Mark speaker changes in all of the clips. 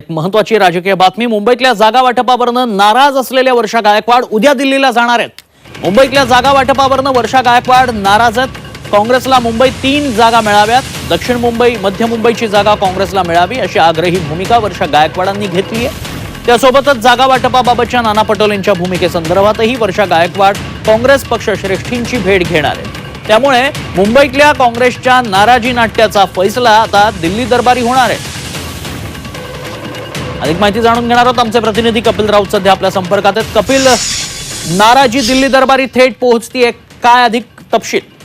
Speaker 1: एक महत्त्वाची राजकीय बातमी। मुंबईतल्या जागा वाटपावरनं नाराज असलेल्या वर्षा गायकवाड उद्या दिल्लीला जाणार आहेत। मुंबईतल्या जागा वाटपावरनं वर्षा गायकवाड नाराज आहेत। काँग्रेसला मुंबईत 3 जागा मिळाव्यात, दक्षिण मुंबई मध्य मुंबईची जागा काँग्रेसला मिळावी अशी आग्रही भूमिका वर्षा गायकवाडांनी घेतली आहे। त्यासोबतच जागा वाटपाबाबतच्या नाना पटोलेंच्या भूमिकेसंदर्भातही वर्षा गायकवाड काँग्रेस पक्षश्रेष्ठींची भेट घेणार आहेत। त्यामुळे मुंबईतल्या काँग्रेसच्या नाराजी नाट्याचा फैसला आता दिल्ली दरबारी होणार आहे। अधिक माहिती जाणून घेणार आहोत। आमचे प्रतिनिधी कपिल राऊत सध्या आपल्या संपर्कात आहेत। कपिल, नाराजी दिल्ली दरबारी थेट पोहोचतीये, काय अधिक तपशील?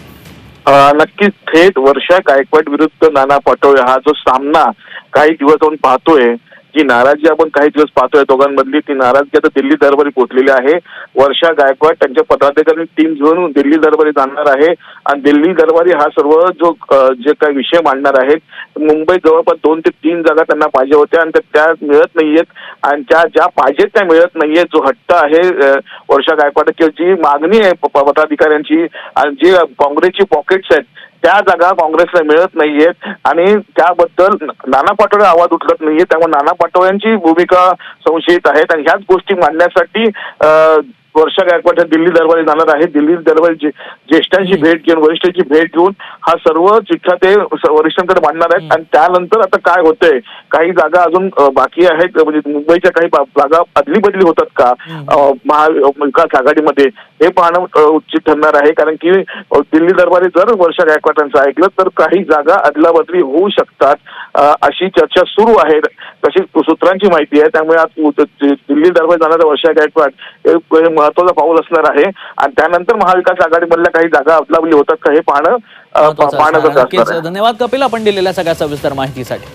Speaker 2: नक्कीच थेट वर्षा गायकवाड विरुद्ध नाना पटोले हा जो सामना काही दिवस आपण पाहतोय, जी नाराजी आपण काही दिवस पाहतोय दोघांमधली, ती नाराजगी आता दिल्ली दरबारी पोहोचलेली आहे। वर्षा गायकवाड त्यांच्या पदाधिकारी टीम घेऊन दिल्ली दरबारी जाणार आहे आणि दिल्ली दरबारी हा सर्व जो जे काही विषय मांडणार आहेत, मुंबईत जवळपास 2 ते 3 जागा त्यांना पाहिजे होत्या आणि त्या मिळत नाहीयेत आणि ज्या पाहिजेत त्या मिळत नाहीये। जो हट्ट आहे वर्षा गायकवाड किंवा जी मागणी आहे पदाधिकाऱ्यांची आणि जी काँग्रेसची पॉकेट्स आहेत त्या जागा काँग्रेसला मिळत नाहीयेत आणि त्याबद्दल नाना पटोले आवाज उठवत नाहीये। त्यामुळे नाना पटोलेंची भूमिका संशयित आहेत आणि ह्याच गोष्टी मांडण्यासाठी वर्षा गायकवाड दिल्ली दरबारी जाणार आहे। दिल्ली दरबारी ज्येष्ठांची भेट घेऊन, वरिष्ठांची भेट घेऊन हा सर्व चिठ्ठा ते वरिष्ठांकडे मांडणार आहेत आणि त्यानंतर आता काय होतंय, काही जागा अजून बाकी आहेत, म्हणजे मुंबईच्या काही जागा अदली बदली होतात का महाविकास आघाडीमध्ये, हे पाहणं उचित ठरणार आहे। कारण की दिल्ली दरबारी जर वर्षा गायकवाडांचं ऐकलं तर काही जागा अदलाबदली होऊ शकतात अशी चर्चा सुरू आहे, तशी सूत्रांची माहिती आहे। त्यामुळे आज दिल्ली दरबारी जाणाऱ्या वर्षा गायकवाड महत्वाचं पाऊल असणार आहे आणि त्यानंतर महाविकास आघाडीमधल्या काही जागा अदलाबदली होतात का हे पाहणं
Speaker 1: धन्यवाद कपिल, आपण दिलेल्या सगळ्या सविस्तर माहितीसाठी।